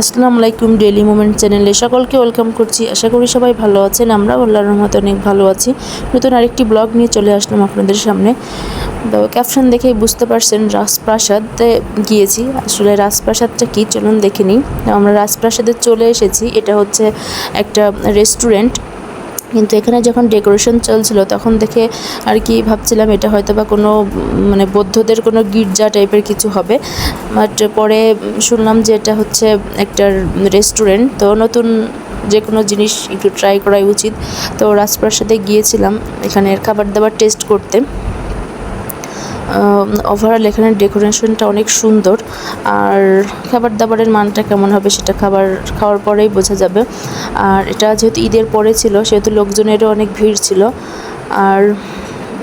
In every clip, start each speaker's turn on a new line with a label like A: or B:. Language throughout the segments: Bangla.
A: আসসালামু আলাইকুম, ডেইলি মোমেন্ট চ্যানেলে সকলকে ওয়েলকাম করছি। আশা করি সবাই ভালো আছেন। আমরা আল্লাহর রহমতে অনেক ভালো আছি। নতুন আরেকটি ব্লগ নিয়ে চলে আসলাম আপনাদের সামনে। তো ক্যাপশন দেখেই বুঝতে পারছেন রাজপ্রাসাদে গিয়েছি। আসলে রাজপ্রাসাদটা কী চলুন দেখে নিই। আমরা রাজপ্রাসাদে চলে এসেছি। এটা হচ্ছে একটা রেস্টুরেন্ট, কিন্তু এখানে যখন ডেকোরেশন চলছিল তখন দেখে আর কি ভাবছিলাম এটা হয়তো বা কোনো বৌদ্ধদের কোনো গির্জা টাইপের কিছু হবে, বাট পরে শুনলাম যে এটা হচ্ছে একটা রেস্টুরেন্ট। তো নতুন যে কোনো জিনিস একটু ট্রাই করাই উচিত। তো রাজপ্রাসাদে গিয়েছিলাম এখানের খাবার দাবার টেস্ট করতে। ওভারঅল এখানের ডেকোরেশনটা অনেক সুন্দর, আর খাবার দাবারের মানটা কেমন হবে সেটা খাওয়ার পরেই বোঝা যাবে। আর এটা যেহেতু ঈদের পরে ছিল সেহেতু লোকজনেরও অনেক ভিড় ছিল। আর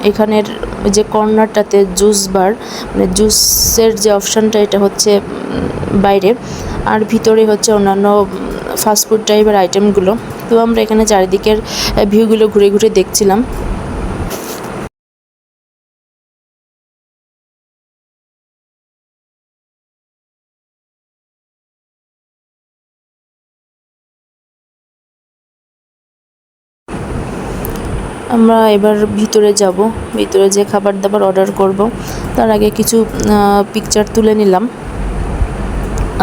A: এখানের যে কর্নারটাতে জুস বার, জুসের যে অপশানটা এটা হচ্ছে বাইরে, আর ভিতরে হচ্ছে অন্যান্য ফাস্টফুড টাইপের আইটেমগুলো। তো আমরা এখানে চারিদিকের ভিউগুলো ঘুরে ঘুরে দেখছিলাম। আমরা এবার ভিতরে যাব, ভিতরে যে খাবার দাবার অর্ডার করব তার আগে কিছু পিকচার তুলে নিলাম।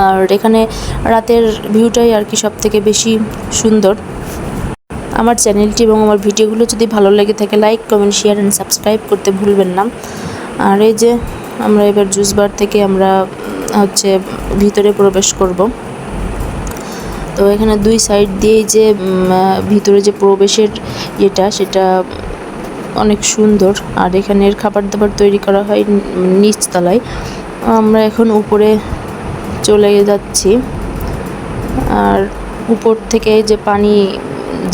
A: আর এখানে রাতের ভিউটাই আর কি সব থেকে বেশি সুন্দর। আমার চ্যানেলটি এবং আমার ভিডিওগুলো যদি ভালো লেগে থাকে like, comment, share and subscribe করতে ভুলবেন না। আর এই যে আমরা এবার জুস বার থেকে আমরা হচ্ছে ভিতরে প্রবেশ করব। তো এখানে দুই সাইড দিয়েই যে ভিতরে যে প্রবেশের সেটা অনেক সুন্দর। আর এখানের খাবার দাবার তৈরি করা হয় নিচতলায়। আমরা এখন উপরে চলে যাচ্ছি। আর উপর থেকে যে পানি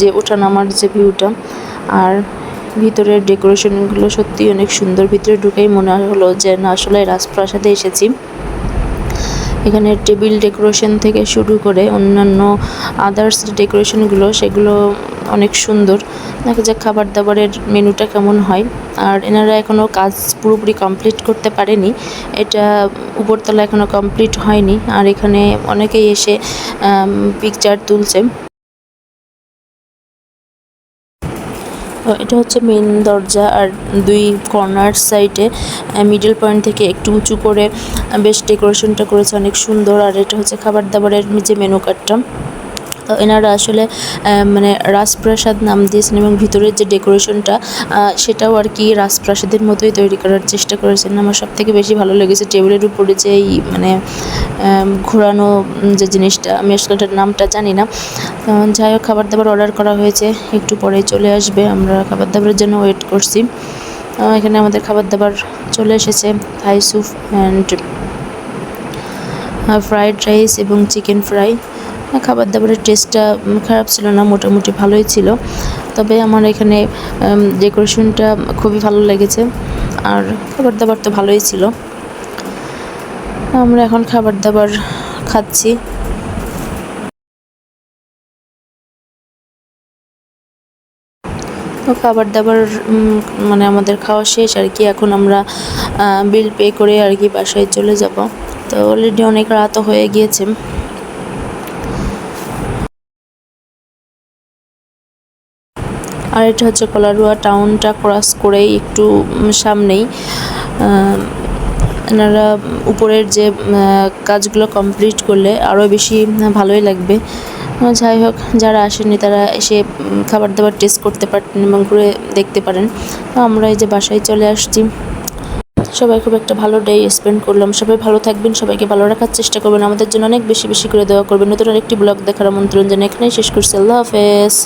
A: যে ওঠানামার যে ভিউটা, আর ভিতরের ডেকোরেশনগুলো সত্যি অনেক সুন্দর। ভিতরে ঢুকেই মনে হলো যে না, আসলে রাজপ্রাসাদে এসেছি। এখানে টেবিল ডেকোরেশন থেকে শুরু করে অন্যান্য আদার্স ডেকোরেশনগুলো সেগুলো অনেক সুন্দর। দেখা যাক খাবার দাবারের মেনুটা কেমন হয়। আর এনারা এখনও কাজ পুরোপুরি কমপ্লিট করতে পারেনি, এটা উপরতলা এখনও কমপ্লিট হয়নি। আর এখানে অনেকেই এসে পিকচার তুলছে। এটা হচ্ছে মেন দরজা, আর দুই কর্নার সাইডে মিডল পয়েন্ট থেকে একটু উঁচু করে বেশ ডেকোরেশনটা করেছে অনেক সুন্দর। আর এটা হচ্ছে খাবার দাবারের যে মেনু কার্ডটা। তো এনারা আসলে রাজপ্রাসাদ নাম দিয়েছেন, এবং ভিতরের যে ডেকোরেশনটা সেটাও আর কি রাজপ্রাসাদের মতোই তৈরি করার চেষ্টা করেছেন। আমার সব থেকে বেশি ভালো লেগেছে টেবিলের উপরে যে এই ঘোরানো যে জিনিসটা, আমি আসলে এটার নামটা জানি না। যাই হোক, খাবার দাবার অর্ডার করা হয়েছে, একটু পরে চলে আসবে। আমরা খাবার দাবারের জন্য ওয়েট করছি। এখানে আমাদের খাবার দাবার চলে এসেছে, Thai soup and fried rice এবং চিকেন ফ্রাই। খাবার দাবারের টেস্টটা খারাপ ছিল না, মোটামুটি ভালোই ছিল। তবে আমার এখানে ডেকোরেশনটা খুবই ভালো লেগেছে, আর খাবার দাবার তো ভালোই ছিল। আমরা এখন খাবার দাবার খাচ্ছি। তো খাবার দাবার আমাদের খাওয়া শেষ আর কি। এখন আমরা বিল পে করে আর কি বাসায় চলে যাব। তো অলরেডি অনেক রাতও হয়ে গিয়েছে। আর এটা হচ্ছে কলারুয়া টাউনটা ক্রস করেই একটু সামনেই। এনারা উপরের যে কাজগুলো কমপ্লিট করলে আরও বেশি ভালোই লাগবে। যাই হোক, যারা আসেননি তারা এসে খাবার দাবার টেস্ট করতে পারেন এবং ঘুরে দেখতে পারেন। তো আমরা এই যে বাসায় চলে আসছি। সবাই খুব একটা ভালো ডে স্পেন্ড করলাম। সবাই ভালো থাকবেন, সবাইকে ভালো রাখার চেষ্টা করবেন, আমাদের জন্য অনেক বেশি বেশি করে দোয়া করবেন। নতুন আরেকটি ব্লগ দেখার আমন্ত্রণ জানিয়ে এখানেই শেষ করছি। আল্লাহ হাফেজ।